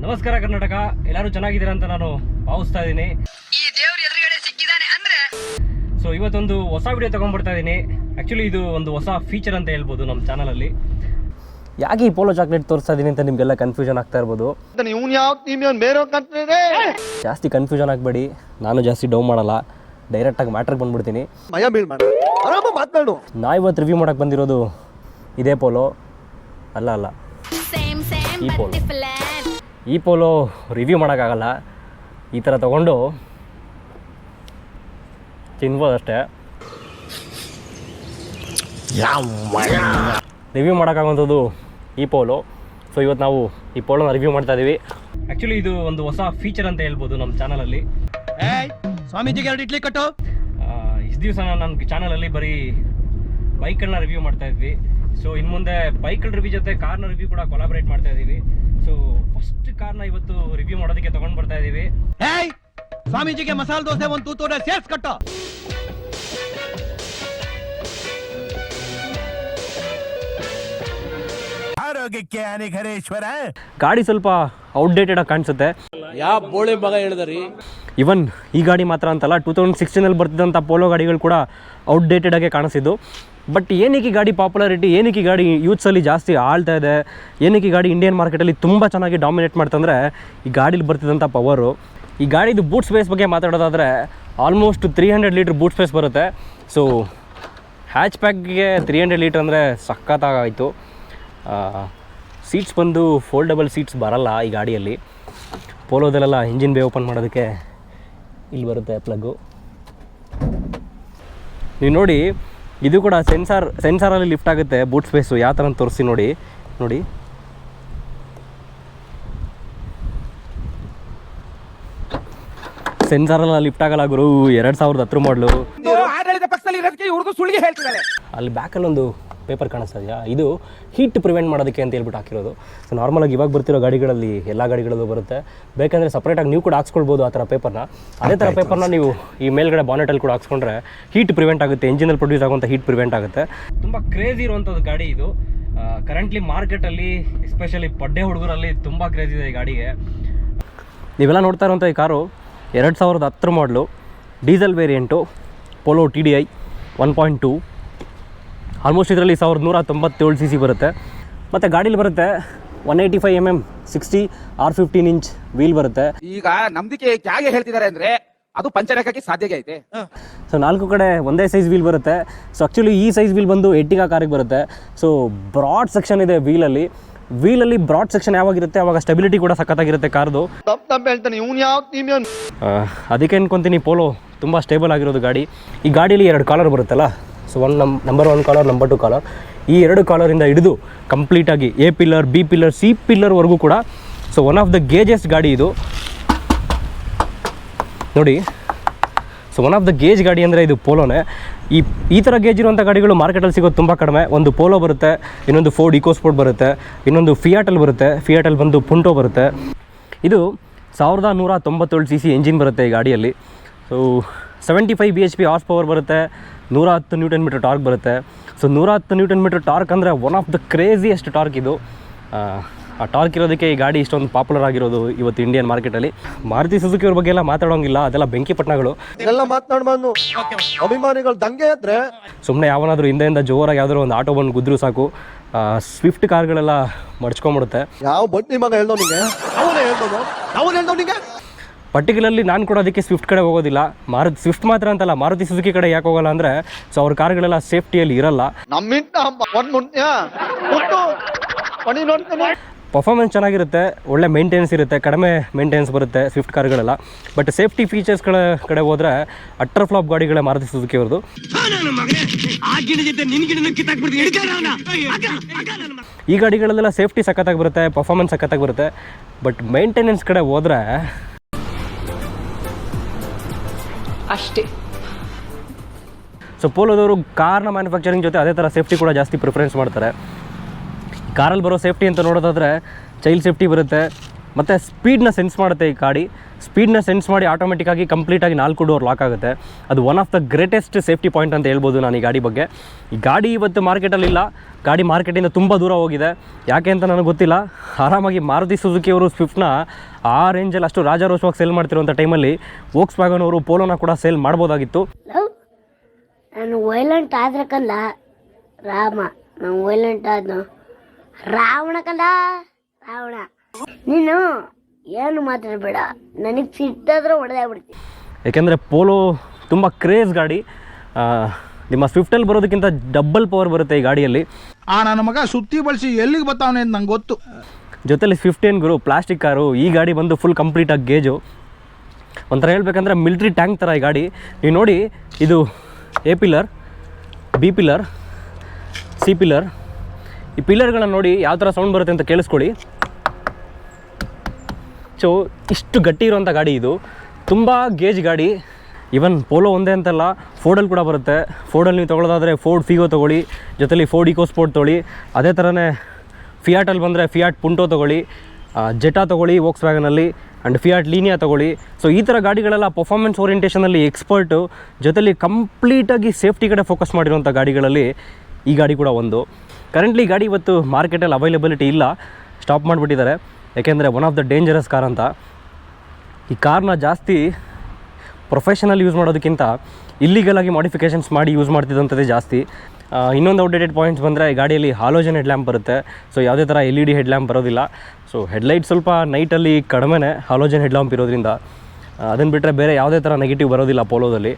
ನಮಸ್ಕಾರ ಕರ್ನಾಟಕ, ಎಲ್ಲರೂ ಚೆನ್ನಾಗಿದ್ದೀರಾ ಅಂತ ನಾನು ಭಾವಿಸ್ತಾ ಇದ್ದೀನಿ. ಈ ದೇವ್ರ ಎದುರುಗಡೆ ಸಿಕ್ಕಿದಾನೆ ಅಂದ್ರೆ ಸೊ ಇವತ್ತೊಂದು ಹೊಸ ವಿಡಿಯೋ ತಗೊಂಡ್ಬರ್ತಾ ಇದ್ದೀನಿ. ಆ್ಯಕ್ಚುಲಿ ಇದು ಒಂದು ಹೊಸ ಫೀಚರ್ ಅಂತ ಹೇಳ್ಬೋದು ನಮ್ಮ ಚಾನಲಲ್ಲಿ. ಯಾಕೆ ಈ ಪೋಲೋ ಚಾಕ್ಲೇಟ್ ತೋರಿಸ್ತಾ ಇದ್ದೀನಿ ಅಂತ ನಿಮಗೆಲ್ಲ ಕನ್ಫ್ಯೂಷನ್ ಆಗ್ತಾ ಇರ್ಬೋದು. ಜಾಸ್ತಿ ಕನ್ಫ್ಯೂಷನ್ ಆಗಬೇಡಿ, ನಾನು ಜಾಸ್ತಿ ಡೌ ಮಾಡಲ್ಲ, ಡೈರೆಕ್ಟಾಗಿ ಮ್ಯಾಟ್ರಿಗೆ ಬಂದ್ಬಿಡ್ತೀನಿ. ನಾ ಇವತ್ತು ರಿವ್ಯೂ ಮಾಡೋಕ್ಕೆ ಬಂದಿರೋದು ಇದೇ ಪೋಲೋ ಅಲ್ಲ ಈ ಪೋಲೋ ರಿವ್ಯೂ ಮಾಡೋಕ್ಕಾಗಲ್ಲ. ಈ ಥರ ತೊಗೊಂಡು ತಿನ್ಬೋದಷ್ಟೇ, ರಿವ್ಯೂ ಮಾಡೋಕ್ಕಾಗುವಂಥದ್ದು ಈ ಪೋಲೋ. ಸೊ ಇವತ್ತು ನಾವು ಈ ಪೋಲೋನ ರಿವ್ಯೂ ಮಾಡ್ತಾ ಇದ್ದೀವಿ. ಆ್ಯಕ್ಚುಲಿ ಇದು ಒಂದು ಹೊಸ ಫೀಚರ್ ಅಂತ ಹೇಳ್ಬೋದು ನಮ್ಮ ಚಾನಲಲ್ಲಿ. ಸ್ವಾಮೀಜಿಗೆ 2 ಇಡ್ಲಿ ಕಟ್ಟು. ಇಷ್ಟು ದಿವಸ ನನ್ನ ಚಾನಲಲ್ಲಿ ಬರೀ ಬೈಕ್ಗಳನ್ನ ರಿವ್ಯೂ ಮಾಡ್ತಾ ಇದ್ವಿ. ಸೊ ಇನ್ನು ಮುಂದೆ ಬೈಕ್ಗಳ ರಿವ್ಯೂ ಜೊತೆ ಕಾರ್ನ ರಿವ್ಯೂ ಕೂಡ ಕೊಲಾಬ್ರೇಟ್ ಮಾಡ್ತಾ ಇದ್ದೀವಿ. ಸೊ ಫಸ್ಟ್ ಕಾರ್ನ ಇವತ್ತು ರಿವ್ಯೂ ಮಾಡೋದಕ್ಕೆ ತೊಗೊಂಡು ಬರ್ತಾ ಇದ್ದೀವಿ. ಸ್ವಾಮೀಜಿಗೆ ಮಸಾಲೆ ದೋಸೆ 1 ತೂತೂರೆ ಸೇರ್ಸ್ ಕಟ್ಟು. ಆರೋಗ್ಯಕ್ಕೆ ಹಾನಿಕರೇಶ್ವರ. ಗಾಡಿ ಸ್ವಲ್ಪ ಔಟ್ಡೇಟೆಡ್ ಆಗಿ ಕಾಣಿಸುತ್ತೆ. ಯಾವ ಬೋಳೆ ಮಗ ಹೇಳಿದ್ರಿ? ಇವನ್ ಈ ಗಾಡಿ ಮಾತ್ರ ಅಂತಲ್ಲ, 2016 ಬರ್ತಿದ್ದಂಥ ಪೋಲೋ ಗಾಡಿಗಳು ಕೂಡ ಔಟ್ಡೇಟೆಡ್ ಆಗಿ ಕಾಣಿಸಿದ್ದು. ಬಟ್ ಏನಕ್ಕೆ ಈ ಗಾಡಿ ಪಾಪ್ಯುಲಾರಿಟಿ, ಏನಕ್ಕೆ ಈ ಗಾಡಿ ಯೂತ್ಸಲ್ಲಿ ಜಾಸ್ತಿ ಆಳ್ತಾ ಇದೆ, ಏನಕ್ಕೆ ಈ ಗಾಡಿ ಇಂಡಿಯನ್ ಮಾರ್ಕೆಟಲ್ಲಿ ತುಂಬ ಚೆನ್ನಾಗಿ ಡಾಮಿನೇಟ್ ಮಾಡ್ತಂದರೆ ಈ ಗಾಡೀಲಿ ಬರ್ತಿದ್ದಂಥ ಪವರು. ಈ ಗಾಡಿದು ಬೂಟ್ ಸ್ಪೇಸ್ ಬಗ್ಗೆ ಮಾತಾಡೋದಾದರೆ ಆಲ್ಮೋಸ್ಟ್ 300 ಲೀಟ್ರ್ ಬೂಟ್ ಸ್ಪೇಸ್ ಬರುತ್ತೆ. ಸೊ ಹ್ಯಾಚ್ ಪ್ಯಾಕ್ಗೆ 300 ಲೀಟ್ರ್ ಅಂದರೆ ಸಖತ್ತಾಗಾಯಿತು. ಸೀಟ್ಸ್ ಬಂದು ಫೋಲ್ಡಬಲ್ ಸೀಟ್ಸ್ ಬರಲ್ಲ ಈ ಗಾಡಿಯಲ್ಲಿ. ಪೋಲೋದಲ್ಲೆಲ್ಲ ಇಂಜಿನ್ ಬೇ ಓಪನ್ ಮಾಡೋದಕ್ಕೆ ಇಲ್ಲಿ ಬರುತ್ತೆ ಪ್ಲಗ್ಗು. ನೀವು ನೋಡಿ, ಇದು ಕೂಡ ಸೆನ್ಸಾರಲ್ಲಿ ಲಿಫ್ಟ್ ಆಗುತ್ತೆ ಬೂಟ್ ಸ್ಪೇಸು. ಯಾವ ಥರ ತೋರಿಸಿ ನೋಡಿ ಸೆನ್ಸಾರೆಲ್ಲ ಲಿಫ್ಟ್ ಆಗಲ್ಲ ಗುರು. 2010 ಮಾಡಲು. ಅಲ್ಲಿ ಬ್ಯಾಕಲ್ಲಿ ಒಂದು ಪೇಪರ್ ಕಾಣಿಸ್ತಾ ಇದೆಯಾ, ಇದು ಹೀಟ್ ಪ್ರಿವೆಂಟ್ ಮಾಡೋದಕ್ಕೆ ಅಂತ ಹೇಳ್ಬಿಟ್ಟು ಹಾಕಿರೋದು. ಸೊ ನಾರ್ಮಲಾಗಿ ಇವಾಗ ಬರ್ತಿರೋ ಗಾಡಿಗಳಲ್ಲಿ ಎಲ್ಲ ಗಾಡಿಗಳಲ್ಲೂ ಬರುತ್ತೆ. ಬೇಕಂದರೆ ಸಪ್ರೇಟಾಗಿ ನೀವು ಕೂಡ ಹಾಕ್ಸ್ಕೊಳ್ಬೋದು ಆ ಥರ ಪೇಪರ್ನ. ಅದೇ ಥರ ಪೇಪರ್ನ ನೀವು ಈ ಮೇಲ್ಗಡೆ ಬಾನೆಟಲ್ಲಿ ಕೂಡ ಹಾಕ್ಸ್ಕೊಂಡ್ರೆ ಹೀಟ್ ಪ್ರಿವೆಂಟ್ ಆಗುತ್ತೆ, ಇಂಜಿನಲ್ಲಿ ಪ್ರೊಡ್ಯೂಸ್ ಆಗುವಂಥ ಹೀಟ್ ಪ್ರಿವೆಂಟ್ ಆಗುತ್ತೆ. ತುಂಬ ಕ್ರೇಜ್ ಇರುವಂಥದ್ದು ಗಾಡಿ ಇದು. ಕರೆಂಟ್ಲಿ ಮಾರ್ಕೆಟಲ್ಲಿ ಎಸ್ಪೆಷಲಿ ಪಡ್ಡೆ ಹುಡುಗರಲ್ಲಿ ತುಂಬ ಕ್ರೇಜ್ ಇದೆ ಈ ಗಾಡಿಗೆ. ನೀವೆಲ್ಲ ನೋಡ್ತಾ ಇರುವಂಥ ಈ ಕಾರು 2010 ಮಾಡಲು, diesel variant, polo TDI 1.2. Almost ಇದರಲ್ಲಿ 1197 cc ಬರುತ್ತೆ. ಮತ್ತು ಗಾಡೀಲಿ ಬರುತ್ತೆ 185 mm 60 R15 ಇಂಚ್ ವೀಲ್ ಬರುತ್ತೆ. ಈಗ ನಮ್ದಿಕ್ಕೆ ಹೇಗೆ ಹೇಳ್ತಿದ್ದಾರೆ ಅಂದರೆ ಅದು ಪಂಚರ್ ಹಾಕಕ್ಕೆ ಸಾಧ್ಯ ಐತೆ. ಸೊ 4 ಕಡೆ ಒಂದೇ ಸೈಜ್ ವೀಲ್ ಬರುತ್ತೆ. ಸೊ ಆ್ಯಕ್ಚುಲಿ ಈ ಸೈಜ್ ವೀಲ್ ಬಂದು 80 ಕಾರಿಗೆ ಬರುತ್ತೆ. ಸೊ ಬ್ರಾಡ್ ಸೆಕ್ಷನ್ ಇದೆ ವೀಲಲ್ಲಿ ಬ್ರಾಡ್ ಸೆಕ್ಷನ್ ಯಾವಾಗಿರುತ್ತೆ ಆವಾಗ ಸ್ಟೆಬಿಲಿಟಿ ಕೂಡ ಸಖತ್ತಾಗಿರುತ್ತೆ ಕಾರ್ದು. ಅದಕ್ಕೆ ಅನ್ಕೊತೀನಿ ಪೋಲೋ ತುಂಬ ಸ್ಟೇಬಲ್ ಆಗಿರೋದು ಗಾಡಿ. ಈ ಗಾಡೀಲಿ 2 ಕಾಲರ್ ಬರುತ್ತಲ್ಲ, so number 1 collar, number 2 collar. ಈ 2 ಕಾಲರಿಂದ ಹಿಡಿದು ಕಂಪ್ಲೀಟಾಗಿ A pillar, B pillar, C ಪಿಲ್ಲರ್ವರೆಗೂ ಕೂಡ. ಸೊ ಒನ್ ಆಫ್ ದ ಗೇಜೆಸ್ಟ್ ಗಾಡಿ ಇದು ನೋಡಿ. So one of the gauge ಗಾಡಿ ಅಂದರೆ ಇದು ಪೋಲೋನೇ. ಈ ಥರ ಗೇಜ್ ಇರುವಂಥ ಗಾಡಿಗಳು ಮಾರ್ಕೆಟಲ್ಲಿ ಸಿಗೋದು ತುಂಬ ಕಡಿಮೆ. ಒಂದು ಪೋಲೋ ಬರುತ್ತೆ, ಇನ್ನೊಂದು ಫೋರ್ಡ್ ಇಕೋಸ್ಪೋರ್ಟ್ ಬರುತ್ತೆ, ಇನ್ನೊಂದು ಫಿಯಾಟಲ್ಲಿ ಬರುತ್ತೆ, ಫಿಯಾಟಲ್ಲಿ ಬಂದು ಪುಂಟೋ ಬರುತ್ತೆ. ಇದು 1197 cc ಎಂಜಿನ್ ಬರುತ್ತೆ ಈ ಗಾಡಿಯಲ್ಲಿ. ಸೊ 75 bhp ಹಾರ್ಸ್ ಪವರ್ ಬರುತ್ತೆ, 110 Nm ಟಾರ್ಕ್ ಬರುತ್ತೆ. ಸೊ 110 Nm ಟಾರ್ಕ್ ಅಂದರೆ one of the craziest torque ಇದು. ಆ ಟಾರ್ಕ್ ಇರೋದಕ್ಕೆ ಈ ಗಾಡಿ ಇಷ್ಟೊಂದು ಪಾಪ್ಯುಲರ್ ಆಗಿರೋದು ಇವತ್ತು ಇಂಡಿಯನ್ ಮಾರ್ಕೆಟಲ್ಲಿ. ಮಾರುತಿ ಸುಜುಕಿ ಅವ್ರ ಬಗ್ಗೆ ಎಲ್ಲ ಮಾತಾಡೋಂಗಿಲ್ಲ, ಅದೆಲ್ಲ ಬೆಂಕಿ ಪಟ್ಟಣಗಳು. ಎಲ್ಲ ಮಾತನಾಡ್ಬಂದು ಅಭಿಮಾನಿಗಳು ದಂಗೆ ಇದ್ರೆ ಸುಮ್ಮನೆ ಯಾವನಾದರೂ ಹಿಂದೆಯಿಂದ ಜೋರಾಗಿ ಯಾವ್ದಾದ್ರು ಒಂದು ಆಟೋ ಬಂದು ಗುದ್ರು ಸಾಕು, ಸ್ವಿಫ್ಟ್ ಕಾರ್ಗಳೆಲ್ಲ ಮಡ್ಚ್ಕೊಂಡ್ಬಿಡುತ್ತೆ. ಯಾವ ಬಡ್ಡಿ ಮಗ ಹೇಳ್ದವನಿಗೆ ಅವನು ಹೇಳ್ದವನಿಗೆ ಪರ್ಟಿಕ್ಯುಲರ್ಲಿ ನಾನು ಕೂಡ ಅದಕ್ಕೆ ಸ್ವಿಫ್ಟ್ ಕಡೆ ಹೋಗೋದಿಲ್ಲ. ಸ್ವಿಫ್ಟ್ ಮಾತ್ರ ಅಂತಲ್ಲ, ಮಾರುತಿ ಸುಜುಕಿ ಕಡೆ ಯಾಕೆ ಹೋಗಲ್ಲ ಅಂದರೆ ಸೊ ಅವ್ರ ಕಾರ್ಗಳೆಲ್ಲ ಸೇಫ್ಟಿಯಲ್ಲಿ ಇರಲ್ಲ. ಪರ್ಫಾರ್ಮೆನ್ಸ್ ಚೆನ್ನಾಗಿರುತ್ತೆ, ಒಳ್ಳೆ ಮೇಂಟೆನೆನ್ಸ್ ಇರುತ್ತೆ, ಕಡಿಮೆ ಮೇಂಟೆನೆನ್ಸ್ ಬರುತ್ತೆ ಸ್ವಿಫ್ಟ್ ಕಾರ್ಗಳೆಲ್ಲ. ಬಟ್ ಸೇಫ್ಟಿ ಫೀಚರ್ಸ್ಗಳ ಕಡೆ ಹೋದರೆ ಅಟ್ರ್ ಫ್ಲಾಪ್ ಗಾಡಿಗಳೇ ಮಾರುತಿ ಸುಜುಕಿ ಅವ್ರದ್ದು. ಈ ಗಾಡಿಗಳಲ್ಲೆಲ್ಲ ಸೇಫ್ಟಿ ಸಖತ್ತಾಗಿ ಬರುತ್ತೆ, ಪರ್ಫಾರ್ಮೆನ್ಸ್ ಸಖತ್ತಾಗಿ ಬರುತ್ತೆ. ಬಟ್ ಮೇಂಟೆನೆನ್ಸ್ ಕಡೆ ಹೋದರೆ ಅಷ್ಟೇ. ಸೊ ಪೋಲೋದವರು ಕಾರ್ನ ಮ್ಯಾನುಫ್ಯಾಕ್ಚರಿಂಗ್ ಜೊತೆ ಅದೇ ಥರ ಸೇಫ್ಟಿ ಕೂಡ ಜಾಸ್ತಿ ಪ್ರಿಫರೆನ್ಸ್ ಮಾಡ್ತಾರೆ. ಕಾರಲ್ಲಿ ಬರೋ ಸೇಫ್ಟಿ ಅಂತ ನೋಡೋದಾದರೆ ಚೈಲ್ಡ್ ಸೇಫ್ಟಿ ಬರುತ್ತೆ, ಮತ್ತು ಸ್ಪೀಡ್ನ ಸೆನ್ಸ್ ಮಾಡುತ್ತೆ ಈ ಗಾಡಿ. ಸ್ಪೀಡ್ನ ಸೆನ್ಸ್ ಮಾಡಿ ಆಟೋಮೆಟಿಕ್ಕಾಗಿ ಕಂಪ್ಲೀಟಾಗಿ 4 ಡೋರ್ ಲಾಕ್ ಆಗುತ್ತೆ. ಅದು one of the greatest safety point ಅಂತ ಹೇಳ್ಬೋದು ನಾನು ಈ ಗಾಡಿ ಬಗ್ಗೆ. ಈ ಗಾಡಿ ಇವತ್ತು ಮಾರ್ಕೆಟಲ್ಲಿಲ್ಲ, ಗಾಡಿ ಮಾರ್ಕೆಟಿಂದ ತುಂಬ ದೂರ ಹೋಗಿದೆ. ಯಾಕೆ ಅಂತ ನನಗೆ ಗೊತ್ತಿಲ್ಲ. ಆರಾಮಾಗಿ ಮಾರುತಿ ಸುಜುಕಿ ಅವರು ಸ್ವಿಫ್ಟ್ನ ಆ ರೇಂಜಲ್ಲಿ ಅಷ್ಟು ರಾಜಾರೋಷವಾಗಿ ಸೇಲ್ ಮಾಡ್ತಿರುವಂಥ ಟೈಮಲ್ಲಿ ವೋಕ್ಸ್ ವ್ಯಾಗನ್ ಅವರು ಪೋಲೋನ ಕೂಡ ಸೇಲ್ ಮಾಡ್ಬೋದಾಗಿತ್ತು. ನಾನು ವೈಲೆಂಟ್ ಆದ್ರಕ್ಕಲ್ಲ ರಾಮ, ನಾನು ವೈಲೆಂಟ್ ಆದ್ನು ರಾವಣ ಕಲ್ಲ ರಾವಣ. ನೀನು ಏನು ಮಾತಾಡಬೇಡ, ನನಗೆ ಸಿಟ್ಟಾದ್ರೆ ಹೊಡೆದಾಗ್ಬಿಡ್ತೀನಿ. ಯಾಕೆಂದರೆ ಪೋಲೋ ತುಂಬ ಕ್ರೇಜ್ ಗಾಡಿ. ನಿಮ್ಮ ಸ್ವಿಫ್ಟಲ್ಲಿ ಬರೋದಕ್ಕಿಂತ ಡಬಲ್ ಪವರ್ ಬರುತ್ತೆ ಈ ಗಾಡಿಯಲ್ಲಿ. ನನ್ನ ಮಗ ಸುತ್ತಿ ಬಳಸಿ ಎಲ್ಲಿಗೆ ಬರ್ತಾವನೆ ಅಂತ ನಂಗೆ ಗೊತ್ತು. ಜೊತೆಲಿ ಸ್ವಿಫ್ಟ್ ಏನು ಗುರು, ಪ್ಲಾಸ್ಟಿಕ್ ಕಾರು. ಈ ಗಾಡಿ ಬಂದು ಫುಲ್ ಕಂಪ್ಲೀಟಾಗಿ ಗೇಜು. ಒಂಥರ ಹೇಳ್ಬೇಕಂದ್ರೆ ಮಿಲ್ಟ್ರಿ ಟ್ಯಾಂಕ್ ಥರ ಈ ಗಾಡಿ. ನೀವು ನೋಡಿ, ಇದು A pillar, B pillar, C pillar. ಈ ಪಿಲ್ಲರ್ಗಳನ್ನ ನೋಡಿ ಯಾವ ಥರ ಸೌಂಡ್ ಬರುತ್ತೆ ಅಂತ ಕೇಳಿಸ್ಕೊಳ್ಳಿ. ಸೊ ಇಷ್ಟು ಗಟ್ಟಿ ಇರೋಂಥ ಗಾಡಿ ಇದು, ತುಂಬ ಗೇಜ್ ಗಾಡಿ. ಈವನ್ ಪೋಲೋ ಒಂದೇ ಅಂತಲ್ಲ, ಫೋರ್ಡಲ್ಲಿ ಕೂಡ ಬರುತ್ತೆ. ಫೋರ್ಡಲ್ಲಿ ನೀವು ತೊಗೊಳ್ಳೋದಾದರೆ ಫೋರ್ಡ್ ಫಿಗೋ ತೊಗೊಳ್ಳಿ, ಜೊತೆಲಿ ಫೋರ್ಡ್ ಇಕೋ ಸ್ಪೋರ್ಟ್ ತೊಗೊಳ್ಳಿ. ಅದೇ ಥರನೇ ಫಿಯಾಟಲ್ಲಿ ಬಂದರೆ ಫಿಯಾಟ್ ಪುಂಟೋ ತೊಗೊಳ್ಳಿ, ಜೆಟಾ ತೊಗೊಳ್ಳಿ ವೋಕ್ಸ್ ವ್ಯಾಗನಲ್ಲಿ, ಆ್ಯಂಡ್ ಫಿಯಾಟ್ ಲೀನಿಯಾ ತೊಗೊಳ್ಳಿ. ಸೊ ಈ ಥರ ಗಾಡಿಗಳೆಲ್ಲ ಪರ್ಫಾರ್ಮೆನ್ಸ್ ಓರಿಯೆಂಟೇಷನಲ್ಲಿ ಎಕ್ಸ್ಪರ್ಟು, ಜೊತೆಲಿ ಕಂಪ್ಲೀಟಾಗಿ ಸೇಫ್ಟಿ ಕಡೆ ಫೋಕಸ್ ಮಾಡಿರೋಂಥ ಗಾಡಿಗಳಲ್ಲಿ ಈ ಗಾಡಿ ಕೂಡ ಒಂದು. ಕರೆಂಟ್ಲಿ ಗಾಡಿ ಇವತ್ತು ಮಾರ್ಕೆಟಲ್ಲಿ ಅವೈಲಬಿಲಿಟಿ ಇಲ್ಲ, ಸ್ಟಾಪ್ ಮಾಡಿಬಿಟ್ಟಿದ್ದಾರೆ. ಯಾಕೆಂದರೆ one of the dangerous car ಅಂತ. ಈ ಕಾರ್ನ ಜಾಸ್ತಿ ಪ್ರೊಫೆಷನಲ್ ಯೂಸ್ ಮಾಡೋದಕ್ಕಿಂತ ಇಲ್ಲಿಗಲಾಗಿ ಮಾಡಿಫಿಕೇಷನ್ಸ್ ಮಾಡಿ ಯೂಸ್ ಮಾಡ್ತಿದ್ದಂಥದ್ದೇ ಜಾಸ್ತಿ. ಇನ್ನೊಂದು ಔಟ್ಡೇಟೆಡ್ ಪಾಯಿಂಟ್ಸ್ ಬಂದರೆ ಈ ಗಾಡಿಯಲ್ಲಿ ಹಾಲೋಜನ್ ಹೆಡ್ ಲ್ಯಾಂಪ್ ಬರುತ್ತೆ. ಸೊ ಯಾವುದೇ ಥರ LED ಹೆಡ್ ಲ್ಯಾಂಪ್ ಬರೋದಿಲ್ಲ. ಸೊ ಹೆಡ್ಲೈಟ್ ಸ್ವಲ್ಪ ನೈಟಲ್ಲಿ ಕಡಿಮೆನೇ ಹಾಲೋಜನ್ ಹೆಡ್ ಲ್ಯಾಂಪ್ ಇರೋದ್ರಿಂದ. ಅದನ್ನು ಬಿಟ್ಟರೆ ಬೇರೆ ಯಾವುದೇ ಥರ ನೆಗೆಟಿವ್ ಬರೋದಿಲ್ಲ ಪೋಲೋದಲ್ಲಿ.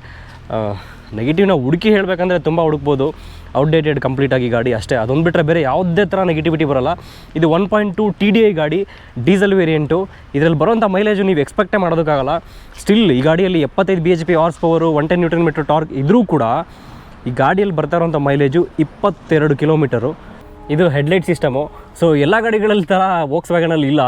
ನೆಗೆಟಿವ್ನ ಹುಡುಕಿ ಹೇಳಬೇಕಂದ್ರೆ ತುಂಬ ಹುಡುಕ್ಬೋದು. ಔಟ್ಡೇಟೆಡ್ ಕಂಪ್ಲೀಟಾಗಿ ಗಾಡಿ ಅಷ್ಟೇ. ಅದೊಂದು ಬಿಟ್ಟರೆ ಬೇರೆ ಯಾವುದೇ ಥರ ನೆಗೆಟಿವಿಟಿ ಬರೋಲ್ಲ. ಇದು 1.2 TDI ಗಾಡಿ, ಡೀಸೆಲ್ ವೇರಿಯಂಟು. ಇದರಲ್ಲಿ ಬರೋಂಥ ಮೈಲೇಜು ನೀವು ಎಕ್ಸ್ಪೆಕ್ಟೇ ಮಾಡೋದಕ್ಕಾಗಲ್ಲ. ಸ್ಟಿಲ್ ಈ ಗಾಡಿಯಲ್ಲಿ 75 bhp horse power, 110 Nm torque ಇದ್ರೂ ಕೂಡ ಈ ಗಾಡಿಯಲ್ಲಿ ಬರ್ತಾ ಇರೋಂಥ ಮೈಲೇಜು 22 ಕಿಲೋಮೀಟರು. ಇದು ಹೆಡ್ಲೈಟ್ ಸಿಸ್ಟಮು. ಸೊ ಎಲ್ಲ ಗಾಡಿಗಳಲ್ಲಿ ಥರ ವೋಕ್ಸ್ ವ್ಯಾಗನಲ್ಲಿ ಇಲ್ಲ.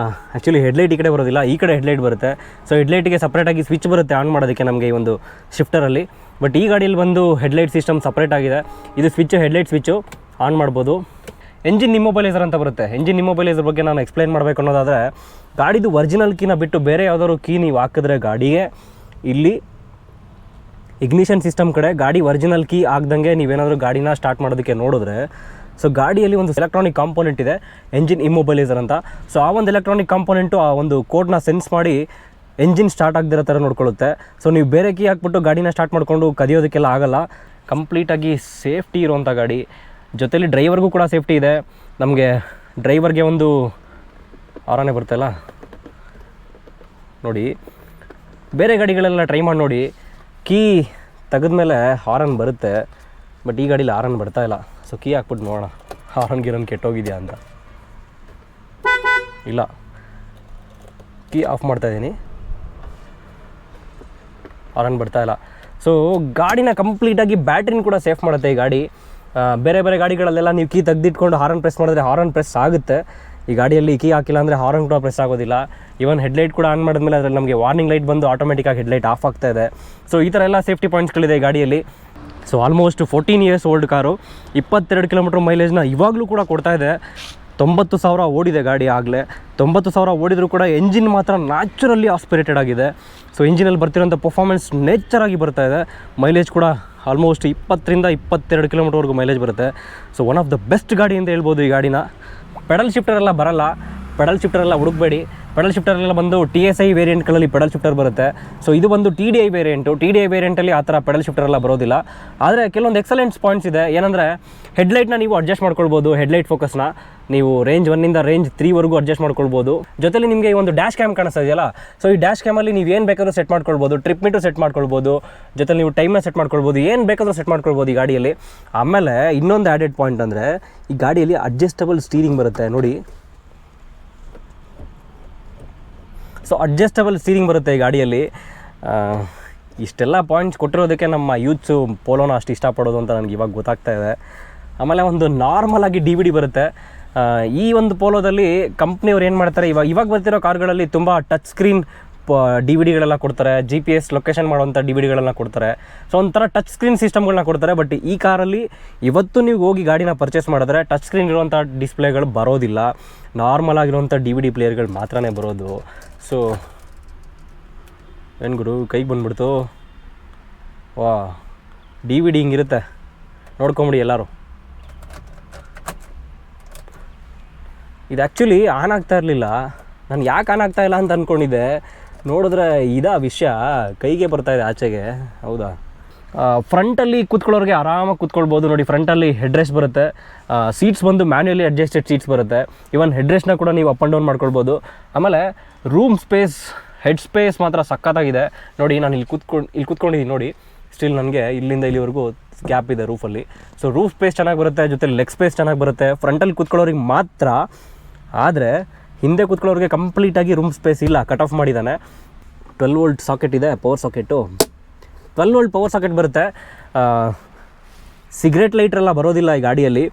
ಆ್ಯಕ್ಚುಲಿ ಹೆಡ್ಲೈಟ್ ಈ ಕಡೆ ಬರೋದಿಲ್ಲ, ಈ ಕಡೆ ಹೆಡ್ಲೈಟ್ ಬರುತ್ತೆ. ಸೊ ಹೆಡ್ಲೈಟಿಗೆ ಸಪ್ರೇಟಾಗಿ ಸ್ವಿಚ್ ಬರುತ್ತೆ ಆನ್ ಮಾಡೋದಕ್ಕೆ ನಮಗೆ ಈ ಒಂದು ಶಿಫ್ಟರಲ್ಲಿ. ಬಟ್ ಈ ಗಾಡಿಯಲ್ಲಿ ಬಂದು ಹೆಡ್ಲೈಟ್ ಸಿಸ್ಟಮ್ ಸಪ್ರೇಟ್ ಆಗಿದೆ. ಇದು ಸ್ವಿಚ್ಚು, ಹೆಡ್ಲೈಟ್ ಸ್ವಿಚ್ಚು ಆನ್ ಮಾಡ್ಬೋದು. ಎಂಜಿನ್ ಇಮ್ಮೊಬೈಲೈಸರ್ ಅಂತ ಬರುತ್ತೆ. ಎಂಜಿನ್ ಇಮ್ಮೊಬೈಲೈಸರ್ ಬಗ್ಗೆ ನಾನು ಎಕ್ಸ್ಪ್ಲೈನ್ ಮಾಡಬೇಕು ಅನ್ನೋದಾದರೆ, ಗಾಡಿದು ಒರಿಜಿನಲ್ ಕೀನ ಬಿಟ್ಟು ಬೇರೆ ಯಾವುದಾದ್ರು ಕೀ ನೀವು ಹಾಕಿದ್ರೆ ಗಾಡಿಗೆ ಇಲ್ಲಿ ಇಗ್ನಿಷನ್ ಸಿಸ್ಟಮ್ ಕಡೆ ಗಾಡಿ ಒರಿಜಿನಲ್ ಕೀ ಆಗ್ದಂಗೆ ನೀವೇನಾದರೂ ಗಾಡಿನ ಸ್ಟಾರ್ಟ್ ಮಾಡೋದಕ್ಕೆ ನೋಡಿದ್ರೆ, ಸೊ ಗಾಡಿಯಲ್ಲಿ ಒಂದು ಎಲೆಕ್ಟ್ರಾನಿಕ್ ಕಾಂಪೋನೆಂಟ್ ಇದೆ, ಎಂಜಿನ್ ಇಮ್ಮೊಬೈಲೈಸರ್ ಅಂತ. ಸೊ ಆ ಒಂದು ಎಲೆಕ್ಟ್ರಾನಿಕ್ ಕಾಂಪೋನೆಂಟು ಆ ಒಂದು ಕೋಡ್ನ ಸೆನ್ಸ್ ಮಾಡಿ ಎಂಜಿನ್ ಸ್ಟಾರ್ಟ್ ಆಗದಿರೋ ಥರ ನೋಡ್ಕೊಳ್ಳುತ್ತೆ. ಸೊ ನೀವು ಬೇರೆ ಕೀ ಹಾಕ್ಬಿಟ್ಟು ಗಾಡಿನ ಸ್ಟಾರ್ಟ್ ಮಾಡಿಕೊಂಡು ಕದಿಯೋದಕ್ಕೆಲ್ಲ ಆಗಲ್ಲ. ಕಂಪ್ಲೀಟಾಗಿ ಸೇಫ್ಟಿ ಇರುವಂಥ ಗಾಡಿ. ಜೊತೆಲಿ ಡ್ರೈವರ್ಗೂ ಕೂಡ ಸೇಫ್ಟಿ ಇದೆ. ನಮಗೆ ಡ್ರೈವರ್ಗೆ ಒಂದು ಆರಾನೇ ಬರುತ್ತಲ್ಲ ನೋಡಿ. ಬೇರೆ ಗಾಡಿಗಳೆಲ್ಲ ಟ್ರೈ ಮಾಡಿ ನೋಡಿ, ಕೀ ತೆಗೆದ್ಮೇಲೆ ಹಾರನ್ ಬರುತ್ತೆ. ಬಟ್ ಈ ಗಾಡೀಲಿ ಹಾರನ್ ಬರ್ತಾ ಇಲ್ಲ. ಸೊ ಕೀ ಹಾಕ್ಬಿಟ್ಟು ನೋಡೋಣ ಹಾರನ್ ಗಿರನ್ ಕೆಟ್ಟೋಗಿದೆಯಾ ಅಂತ. ಇಲ್ಲ, ಕೀ ಆಫ್ ಮಾಡ್ತಾಯಿದ್ದೀನಿ, ಹಾರನ್ ಬರ್ತಾ ಇಲ್ಲ. ಸೊ ಗಾಡಿನ ಕಂಪ್ಲೀಟಾಗಿ ಬ್ಯಾಟ್ರಿನ ಕೂಡ ಸೇಫ್ ಮಾಡುತ್ತೆ ಈ ಗಾಡಿ. ಬೇರೆ ಬೇರೆ ಗಾಡಿಗಳಲ್ಲೆಲ್ಲ ನೀವು ಕೀ ತೆಗೆದಿಟ್ಕೊಂಡು ಹಾರನ್ ಪ್ರೆಸ್ ಮಾಡಿದ್ರೆ ಹಾರನ್ ಪ್ರೆಸ್ ಆಗುತ್ತೆ. ಈ ಗಾಡಿಯಲ್ಲಿ ಕೀ ಹಾಕಿಲ್ಲ ಅಂದರೆ ಹಾರನ್ ಕೂಡ ಪ್ರೆಸ್ ಆಗೋದಿಲ್ಲ. ಈವನ್ ಹೆಡ್ಲೈಟ್ ಕೂಡ ಆನ್ ಮಾಡಿದ್ಮೇಲೆ ಅದರಲ್ಲಿ ನಮಗೆ ವಾರ್ನಿಂಗ್ ಲೈಟ್ ಬಂದು ಆಟೋಮೆಟಿಕ್ಕಾಗಿ ಹೆಡ್ಲೈಟ್ ಆಫ್ ಆಗ್ತಾ ಇದೆ. ಸೊ ಈ ಥರ ಎಲ್ಲ ಸೇಫ್ಟಿ ಪಾಯಿಂಟ್ಸ್ಗಳಿದೆ ಈ ಗಾಡಿಯಲ್ಲಿ. So almost 14 years old car, 22 kilometre ಮೈಲೇಜ್ನ ಇವಾಗಲೂ ಕೂಡ ಕೊಡ್ತಾ ಇದೆ. 90,000 ಓಡಿದೆ ಗಾಡಿ ಆಗಲೇ. 90,000 ಓಡಿದರೂ ಕೂಡ ಎಂಜಿನ್ ಮಾತ್ರ ನ್ಯಾಚುರಲಿ ಆಸ್ಪಿರೇಟೆಡ್ ಆಗಿದೆ. ಸೊ ಇಂಜಿನಲ್ಲಿ ಬರ್ತಿರೋಂಥ ಪರ್ಫಾರ್ಮೆನ್ಸ್ ನೇಚರಾಗಿ ಬರ್ತಾ ಇದೆ. ಮೈಲೇಜ್ ಕೂಡ ಆಲ್ಮೋಸ್ಟ್ 20ರಿಂದ 22 ಕಿಲೋಮೀಟರ್ವರೆಗೂ ಮೈಲೇಜ್ ಬರುತ್ತೆ. So one of the best ಗಾಡಿ ಅಂತ ಹೇಳ್ಬೋದು ಈ ಗಾಡಿನ. ಪೆಡಲ್ ಶಿಫ್ಟರೆಲ್ಲ ಬರಲ್ಲ, ಪೆಡಲ್ ಶಿಫ್ಟರೆಲ್ಲ ಹುಡುಕಬೇಡಿ. ಪೆಡಲ್ ಶಿಫ್ಟರೆಲ್ಲ ಬಂದು TSI ವೇರಿಯಂಟ್ಗಳಲ್ಲಿ ಪೆಡಲ್ ಶಿಫ್ಟರ್ ಬರುತ್ತೆ. ಸೊ ಇದು ಬಂದು TDI ವೇರಿಯಂಟು. TDI ವೇರಿಯಂಟಲ್ಲಿ ಆ ಥರ ಪೆಡಲ್ ಶಿಫ್ಟರೆಲ್ಲ ಬರೋದಿಲ್ಲ. ಆದರೆ ಕೆಲವೊಂದು ಎಕ್ಸಲೆಂಟ್ಸ್ ಪಾಯಿಂಟ್ಸ್ ಇದೆ. ಏನಂದರೆ ಹೆಡ್ಲೈಟ್ನ ನೀವು ಅಡ್ಜಸ್ಟ್ ಮಾಡ್ಕೊಳ್ಬೋದು. ಹೆಡ್ಲೈಟ್ ಫೋಕಸ್ನ ನೀವು ರೇಂಜ್ 1ಇಂದ ರೇಂಜ್ 3ವರೆಗೂ ಅಡ್ಜಸ್ಟ್ ಮಾಡ್ಕೊಳ್ಬೋದು. ಜೊತೆಲಿ ನಿಮಗೆ ಒಂದು ಡ್ಯಾಶ್ ಕ್ಯಾಮ್ ಕಾಣಿಸ್ತಾ ಇದೆಯಲ್ಲ, ಸೊ ಈ ಡ್ಯಾಶ್ ಕ್ಯಾಮಲ್ಲಿ ನೀವು ಏನು ಬೇಕಾದರೂ ಸೆಟ್ ಮಾಡ್ಕೊಳ್ಬೋದು. ಟ್ರಿಪ್ ಮೀಟರ್ ಸೆಟ್ ಮಾಡ್ಕೊಳ್ಬೋದು. ಜೊತೆಲಿ ನೀವು ಟೈಮ್ನ ಸೆಟ್ ಮಾಡ್ಕೊಳ್ಬೋದು. ಏನು ಬೇಕಾದರೂ ಸೆಟ್ ಮಾಡ್ಕೊಳ್ಬೋದು ಈ ಗಾಡಿಯಲ್ಲಿ. ಆಮೇಲೆ ಇನ್ನೊಂದು ಆ್ಯಡೆಡ್ ಪಾಯಿಂಟ್ ಅಂದರೆ ಈ ಗಾಡಿಯಲ್ಲಿ ಅಡ್ಜಸ್ಟಬಲ್ ಸ್ಟೀರಿಂಗ್ ಬರುತ್ತೆ ನೋಡಿ. ಸೊ ಅಡ್ಜಸ್ಟಬಲ್ ಸ್ಟೀರಿಂಗ್ ಬರುತ್ತೆ ಈ ಗಾಡಿಯಲ್ಲಿ. ಇಷ್ಟೆಲ್ಲ ಪಾಯಿಂಟ್ಸ್ ಕೊಟ್ಟಿರೋದಕ್ಕೆ ನಮ್ಮ ಯೂತ್ಸು ಪೋಲೋನ ಅಷ್ಟು ಇಷ್ಟಪಡೋದು ಅಂತ ನನಗೆ ಇವಾಗ ಗೊತ್ತಾಗ್ತಾ ಇದೆ. ಆಮೇಲೆ ಒಂದು ನಾರ್ಮಲಾಗಿ DVD ಬರುತ್ತೆ. ಈ ಒಂದು ಪೋಲೋದಲ್ಲಿ ಕಂಪ್ನಿಯವ್ರು ಏನು ಮಾಡ್ತಾರೆ, ಇವಾಗ ಬರ್ತಿರೋ ಕಾರ್ಗಳಲ್ಲಿ ತುಂಬ ಟಚ್ ಸ್ಕ್ರೀನ್ DVD ಕೊಡ್ತಾರೆ. GPS ಲೊಕೇಶನ್ ಮಾಡುವಂಥ DVD ಕೊಡ್ತಾರೆ. ಸೊ ಒಂಥರ ಟಚ್ ಸ್ಕ್ರೀನ್ ಸಿಸ್ಟಮ್ಗಳನ್ನ ಕೊಡ್ತಾರೆ. ಬಟ್ ಈ ಕಾರಲ್ಲಿ ಇವತ್ತು ನೀವು ಹೋಗಿ ಗಾಡಿನ ಪರ್ಚೇಸ್ ಮಾಡಿದ್ರೆ ಟಚ್ ಸ್ಕ್ರೀನ್ ಇರುವಂಥ ಡಿಸ್ಪ್ಲೇಗಳು ಬರೋದಿಲ್ಲ. ನಾರ್ಮಲ್ ಆಗಿರುವಂಥ DVD ಪ್ಲೇಯರ್ಗಳು ಮಾತ್ರನೇ ಬರೋದು. ಸೊ ಏನು ಗುರು ಕೈಗೆ ಬಂದ್ಬಿಡ್ತು. ವಾ DVD ಹಿಂಗಿರುತ್ತೆ, ನೋಡ್ಕೊಂಬಿಡಿ ಎಲ್ಲರೂ. ಇದು ಆ್ಯಕ್ಚುಲಿ ಆನ್ ಆಗ್ತಾ ಇರಲಿಲ್ಲ. ನಾನು ಯಾಕೆ ಆನ್ ಆಗ್ತಾ ಇಲ್ಲ ಅಂತ ಅಂದ್ಕೊಂಡಿದ್ದೆ, ನೋಡಿದ್ರೆ ಇದಾ ವಿಷಯ, ಕೈಗೆ ಬರ್ತಾಯಿದೆ ಆಚೆಗೆ. ಹೌದಾ? ಫ್ರಂಟಲ್ಲಿ ಕೂತ್ಕೊಳ್ಳೋರಿಗೆ ಆರಾಮಾಗಿ ಕೂತ್ಕೊಳ್ಬೋದು ನೋಡಿ. ಫ್ರಂಟಲ್ಲಿ ಹೆಡ್ ರೆಸ್ಟ್ ಬರುತ್ತೆ, ಸೀಟ್ಸ್ ಬಂದು ಮ್ಯಾನ್ಯುಯಲಿ ಅಡ್ಜಸ್ಟೆಡ್ ಸೀಟ್ಸ್ ಬರುತ್ತೆ. ಇವನ್ ಹೆಡ್ ರೆಸ್ಟ್ನ ಕೂಡ ನೀವು ಅಪ್ ಆ್ಯಂಡ್ ಡೌನ್ ಮಾಡ್ಕೊಳ್ಬೋದು. ಆಮೇಲೆ ರೂಮ್ ಸ್ಪೇಸ್, ಹೆಡ್ ಸ್ಪೇಸ್ ಮಾತ್ರ ಸಖತ್ತಾಗಿದೆ ನೋಡಿ. ನಾನು ಇಲ್ಲಿ ಕೂತ್ಕೊಂಡಿದ್ದೀನಿ ನೋಡಿ, ಸ್ಟಿಲ್ ನನಗೆ ಇಲ್ಲಿಂದ ಇಲ್ಲಿವರೆಗೂ ಗ್ಯಾಪ್ ಇದೆ ರೂಫಲ್ಲಿ. ಸೊ ರೂಫ್ ಸ್ಪೇಸ್ ಚೆನ್ನಾಗಿ ಬರುತ್ತೆ, ಜೊತೆ ಲೆಗ್ ಸ್ಪೇಸ್ ಚೆನ್ನಾಗಿ ಬರುತ್ತೆ. ಫ್ರಂಟಲ್ಲಿ ಕೂತ್ಕೊಳ್ಳೋರಿಗೆ ಮಾತ್ರ, ಆದರೆ ಹಿಂದೆ ಕೂತ್ಕೊಳ್ಳೋರಿಗೆ ಕಂಪ್ಲೀಟಾಗಿ ರೂಮ್ ಸ್ಪೇಸ್ ಇಲ್ಲ, ಕಟ್ ಆಫ್ ಮಾಡಿದ್ದಾನೆ. 12 ವೋಲ್ಟ್ ಸಾಕೆಟ್ ಇದೆ, power socket. 12 volt power socket ಬರುತ್ತೆ. ಸಿಗರೇಟ್ ಲೈಟ್ರೆಲ್ಲ ಬರೋದಿಲ್ಲ ಈ ಗಾಡಿಯಲ್ಲಿ.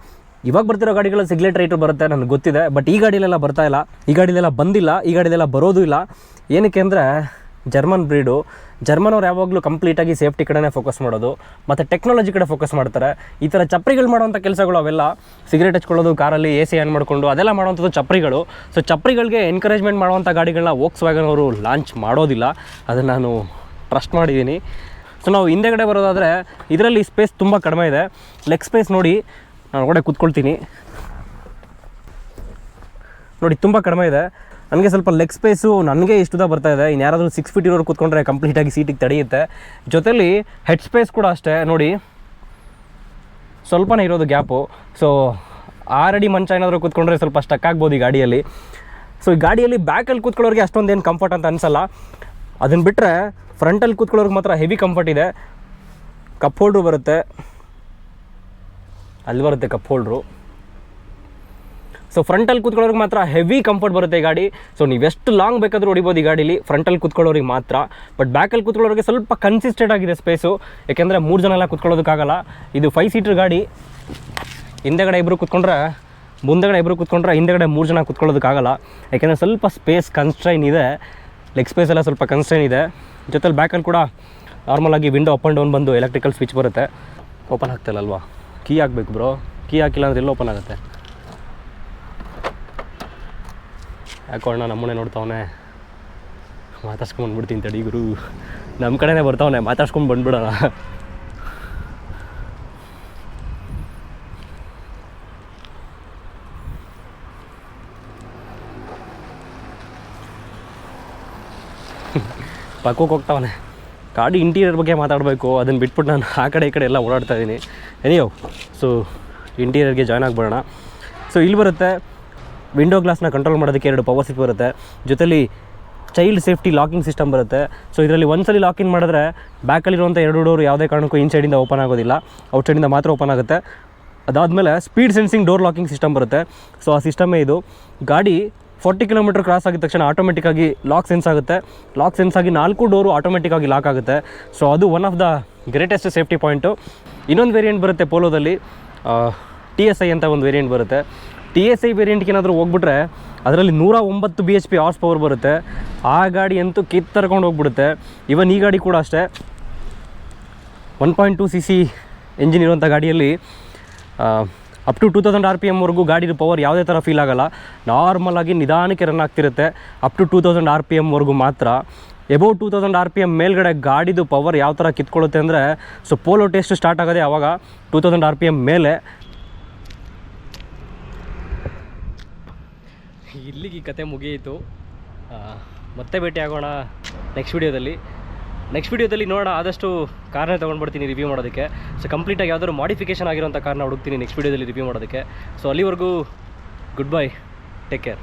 ಇವಾಗ ಬರ್ತಿರೋ ಗಾಡಿಗಳಲ್ಲಿ ಸಿಗರೇಟ್ ಲೈಟ್ರ್ ಬರುತ್ತೆ, ನನಗೆ ಗೊತ್ತಿದೆ. ಬಟ್ ಈ ಗಾಡಿಯಲ್ಲೆಲ್ಲ ಬರ್ತಾ ಇಲ್ಲ, ಈ ಗಾಡಿಲೆಲ್ಲ ಬಂದಿಲ್ಲ, ಈ ಗಾಡಿಲೆಲ್ಲ ಬರೋದು ಇಲ್ಲ. ಏನಕ್ಕೆ ಅಂದರೆ ಜರ್ಮನ್ ಬ್ರೀಡು. ಜರ್ಮನ್ ಅವ್ರು ಯಾವಾಗಲೂ ಕಂಪ್ಲೀಟಾಗಿ ಸೇಫ್ಟಿ ಕಡೆನೇ ಫೋಕಸ್ ಮಾಡೋದು, ಮತ್ತು ಟೆಕ್ನಾಲಜಿ ಕಡೆ ಫೋಕಸ್ ಮಾಡ್ತಾರೆ. ಈ ಥರ ಚಪ್ರಿಗಳು ಮಾಡೋವಂಥ ಕೆಲಸಗಳು ಅವೆಲ್ಲ, ಸಿಗರೇಟ್ ಹಚ್ಕೊಳ್ಳೋದು, ಕಾರಲ್ಲಿ AC ಆನ್ ಮಾಡಿಕೊಂಡು ಅದೆಲ್ಲ ಮಾಡೋವಂಥದ್ದು ಚಪ್ರಿಗಳು. ಸೊ ಚಪ್ರಿಗಳಿಗೆ ಎನ್ಕರೇಜ್ಮೆಂಟ್ ಮಾಡುವಂಥ ಗಾಡಿಗಳನ್ನ ವೋಕ್ಸ್ವ್ಯಾಗನ್ ಅವರು ಲಾಂಚ್ ಮಾಡೋದಿಲ್ಲ, ಅದನ್ನು ನಾನು ಟ್ರಸ್ಟ್ ಮಾಡಿದ್ದೀನಿ. ಸೊ ನಾವು ಹಿಂದೆಗಡೆ ಬರೋದಾದರೆ ಇದರಲ್ಲಿ ಸ್ಪೇಸ್ ತುಂಬ ಕಡಿಮೆ ಇದೆ. ಲೆಗ್ ಸ್ಪೇಸ್ ನೋಡಿ, ನಾನು ಒಳಗಡೆ ಕೂತ್ಕೊಳ್ತೀನಿ ನೋಡಿ, ತುಂಬ ಕಡಿಮೆ ಇದೆ. ನನಗೆ ಸ್ವಲ್ಪ ಲೆಗ್ ಸ್ಪೇಸು ನನಗೆ ಇಷ್ಟುದ ಬರ್ತಾ ಇದೆ. ಇನ್ನು ಯಾರಾದರೂ 6 ಫೀಟ್ ಇರೋರು ಕೂತ್ಕೊಂಡ್ರೆ ಕಂಪ್ಲೀಟಾಗಿ ಸೀಟಿಗೆ ತಡೆಯುತ್ತೆ. ಜೊತೆಲಿ ಹೆಡ್ ಸ್ಪೇಸ್ ಕೂಡ ಅಷ್ಟೇ ನೋಡಿ, ಸ್ವಲ್ಪನೇ ಇರೋದು ಗ್ಯಾಪು. ಸೊ 6 ಅಡಿ ಮಂಚ ಏನಾದರೂ ಕೂತ್ಕೊಂಡ್ರೆ ಸ್ವಲ್ಪ ಸ್ಟಕ್ ಆಗ್ಬೋದು ಈ ಗಾಡಿಯಲ್ಲಿ. ಸೊ ಈ ಗಾಡಿಯಲ್ಲಿ ಬ್ಯಾಕಲ್ಲಿ ಕೂತ್ಕೊಳ್ಳೋರಿಗೆ ಅಷ್ಟೊಂದೇನು ಕಂಫರ್ಟ್ ಅಂತ ಅನಿಸಲ್ಲ. ಅದನ್ನು ಬಿಟ್ಟರೆ ಫ್ರಂಟಲ್ಲಿ ಕೂತ್ಕೊಳ್ಳೋರಿಗೆ ಮಾತ್ರ ಹೆವಿ ಕಂಫರ್ಟ್ ಇದೆ. ಕಪ್ ಹೋಲ್ಡ್ರು ಬರುತ್ತೆ, ಅಲ್ಲಿ ಬರುತ್ತೆ ಕಪ್ ಹೋಲ್ಡ್ರು. ಸೊ ಫ್ರಂಟಲ್ಲಿ ಕೂತ್ಕೊಳ್ಳೋರಿಗೆ ಮಾತ್ರ ಹೆವಿ ಕಂಫರ್ಟ್ ಬರುತ್ತೆ ಈ ಗಾಡಿ. ಸೊ ನೀವೆಷ್ಟು ಲಾಂಗ್ ಬೇಕಾದರೂ ಹೊಡಿಬೋದು ಈ ಗಾಡೀಲಿ, ಫ್ರಂಟಲ್ಲಿ ಕೂತ್ಕೊಳ್ಳೋರಿಗೆ ಮಾತ್ರ. ಬಟ್ ಬ್ಯಾಕಲ್ಲಿ ಕೂತ್ಕೊಳ್ಳೋರಿಗೆ ಸ್ವಲ್ಪ ಕನ್ಸಿಸ್ಟೆಂಟ್ ಆಗಿದೆ ಸ್ಪೇಸು, ಯಾಕೆಂದರೆ 3 ಜನ ಎಲ್ಲ ಕೂತ್ಕೊಳ್ಳೋದಕ್ಕಾಗಲ್ಲ. ಇದು 5 ಸೀಟರ್ ಗಾಡಿ. ಹಿಂದೆಗಡೆ ಇಬ್ಬರು ಕೂತ್ಕೊಂಡ್ರೆ, ಮುಂದೆಗಡೆ ಇಬ್ಬರು ಕೂತ್ಕೊಂಡ್ರೆ, ಹಿಂದೆಗಡೆ 3 ಜನ ಕೂತ್ಕೊಳ್ಳೋದಕ್ಕಾಗಲ್ಲ, ಯಾಕೆಂದರೆ ಸ್ವಲ್ಪ ಸ್ಪೇಸ್ ಕನ್ಸ್ಟ್ರೈನ್ ಇದೆ. ಲೆಗ್ ಸ್ಪೇಸ್ ಎಲ್ಲ ಸ್ವಲ್ಪ ಕನ್ಸ್ಟ್ರೈನ್ ಇದೆ. ಜೊತೆಲಿ ಬ್ಯಾಕಲ್ಲಿ ಕೂಡ ನಾರ್ಮಲಾಗಿ ವಿಂಡೋ ಅಪ್ ಆ್ಯಂಡ್ ಡೌನ್ ಬಂದು ಎಲೆಕ್ಟ್ರಿಕಲ್ ಸ್ವಿಚ್ ಬರುತ್ತೆ. ಓಪನ್ ಆಗ್ತಿಲ್ಲಲ್ವಾ? ಕೀ ಹಾಕಬೇಕು ಬ್ರೋ, ಕೀ ಹಾಕಿಲ್ಲ ಅಂದರೆ ಎಲ್ಲ ಓಪನ್ ಆಗುತ್ತೆ. ಯಾಕೋ ಅಣ್ಣ ನಮ್ಮನೆ ನೋಡ್ತಾವನೆ, ಮಾತಾಡ್ಸ್ಕೊಂಡು ಬಂದ್ಬಿಡ್ತೀನಿ ತಡಿ ಗುರು. ನಮ್ಮ ಕಡೆನೇ ಬರ್ತಾವನೆ, ಮಾತಾಡ್ಸ್ಕೊಂಡು ಬಂದ್ಬಿಡೋಣ. ಪಕ್ಕಕ್ಕೆ ಹೋಗ್ತಾವನೆ. ಗಾಡಿ ಇಂಟೀರಿಯರ್ ಬಗ್ಗೆ ಮಾತಾಡಬೇಕು, ಅದನ್ನು ಬಿಟ್ಬಿಟ್ಟು ನಾನು ಆ ಕಡೆ ಈ ಕಡೆ ಎಲ್ಲ ಓಡಾಡ್ತಾ ಇದ್ದೀನಿ. ಎನಿಯೋ, ಸೊ ಇಂಟೀರಿಯರ್ಗೆ ಜಾಯ್ನ್ ಆಗಿಬಿಡೋಣ. ಸೊ ಇಲ್ಲಿ ಬರುತ್ತೆ ವಿಂಡೋ ಗ್ಲಾಸ್ನ ಕಂಟ್ರೋಲ್ ಮಾಡೋದಕ್ಕೆ 2 ಪವರ್ ಸ್ವಿಚ್ ಬರುತ್ತೆ. ಜೊತೆಲಿ ಚೈಲ್ಡ್ ಸೇಫ್ಟಿ ಲಾಕಿಂಗ್ ಸಿಸ್ಟಮ್ ಬರುತ್ತೆ. ಸೊ ಇದರಲ್ಲಿ ಒಂದ್ಸಲಿ ಲಾಕಿನ್ ಮಾಡಿದ್ರೆ ಬ್ಯಾಕಲ್ಲಿರುವಂಥ 2 ಡೋರು ಯಾವುದೇ ಕಾರಣಕ್ಕೂ ಇನ್ಸೈಡಿಂದ ಓಪನ್ ಆಗೋದಿಲ್ಲ, ಔಟ್ಸೈಡಿಂದ ಮಾತ್ರ ಓಪನ್ ಆಗುತ್ತೆ. ಅದಾದಮೇಲೆ speed sensing door locking system ಬರುತ್ತೆ. ಸೊ ಆ ಸಿಸ್ಟಮೇ ಇದು. ಗಾಡಿ 40 ಕಿಲೋಮೀಟರ್ ಕ್ರಾಸ್ ಆಗಿದ ತಕ್ಷಣ ಆಟೋಮೆಟಿಕ್ಕಾಗಿ ಲಾಕ್ ಸೆನ್ಸ್ ಆಗುತ್ತೆ. ಲಾಕ್ ಸೆನ್ಸ್ ಆಗಿ 4 ಡೋರು ಆಟೋಮೆಟಿಕ್ಕಾಗಿ ಲಾಕ್ ಆಗುತ್ತೆ. ಸೊ ಅದು one of the greatest safety point. ಇನ್ನೊಂದು ವೇರಿಯಂಟ್ ಬರುತ್ತೆ ಪೋಲೋದಲ್ಲಿ, TSI ಅಂತ ಒಂದು ವೇರಿಯಂಟ್ ಬರುತ್ತೆ. TSI ವೇರಿಯಂಟ್ಗೆ ಏನಾದರೂ ಹೋಗ್ಬಿಟ್ರೆ ಅದರಲ್ಲಿ 109 BHP ಹಾರ್ಸ್ ಪವರ್ ಬರುತ್ತೆ. ಆ ಗಾಡಿ ಅಂತೂ ಕಿತ್ತರ್ಕೊಂಡು ಹೋಗ್ಬಿಡುತ್ತೆ. ಇವನ್ ಈ ಗಾಡಿ ಕೂಡ ಅಷ್ಟೇ, 1.2 cc ಎಂಜಿನ್ ಇರುವಂಥ ಗಾಡಿಯಲ್ಲಿ ಅಪ್ ಟು 2000 RPM ವರೆಗೂ ಗಾಡಿದು ಪವರ್ ಯಾವುದೇ ಥರ ಫೀಲ್ ಆಗೋಲ್ಲ. ನಾರ್ಮಲಾಗಿ ನಿಧಾನಕ್ಕೆ ರನ್ ಆಗ್ತಿರುತ್ತೆ. ಅಪ್ ಟು 2000 RPM ವರೆಗೂ ಮಾತ್ರ. ಎಬೌವ್ 2000 RPM ಮೇಲ್ಗಡೆ ಗಾಡಿದು ಪವರ್ ಯಾವ ಥರ ಕಿತ್ಕೊಳ್ಳುತ್ತೆ ಅಂದರೆ, ಸೊ ಪೋಲೋ ಟೆಸ್ಟ್ ಸ್ಟಾರ್ಟ್ ಆಗೋದೇ ಆವಾಗ 2000 RPM ಮೇಲೆ. ಇಲ್ಲಿಗೆ ಈ ಕತೆ ಮುಗಿಯಿತು. ಮತ್ತೆ ಭೇಟಿ ಆಗೋಣ ನೆಕ್ಸ್ಟ್ ವೀಡಿಯೋದಲ್ಲಿ ನೋಡೋಣ. ಆದಷ್ಟು ಕಾರ್ನೇ ತೊಗೊಂಡ್ಬಿಡ್ತೀನಿ ರಿವ್ಯೂ ಮಾಡೋದಕ್ಕೆ. ಸೊ ಕಂಪ್ಲೀಟಾಗಿ ಯಾವ್ದಾದ್ರು ಮಾಡಿಫಿಕೇಷನ್ ಆಗಿರೋಂಥ ಕಾರ್ನ ಹುಡುಕ್ತೀನಿ ನೆಕ್ಸ್ಟ್ ವೀಡಿಯೋದಲ್ಲಿ ರಿವ್ಯೂ ಮಾಡೋದಕ್ಕೆ. ಸೊ ಅಲ್ಲಿವರೆಗೂ ಗುಡ್ ಬೈ, ಟೇಕ್ ಕೇರ್.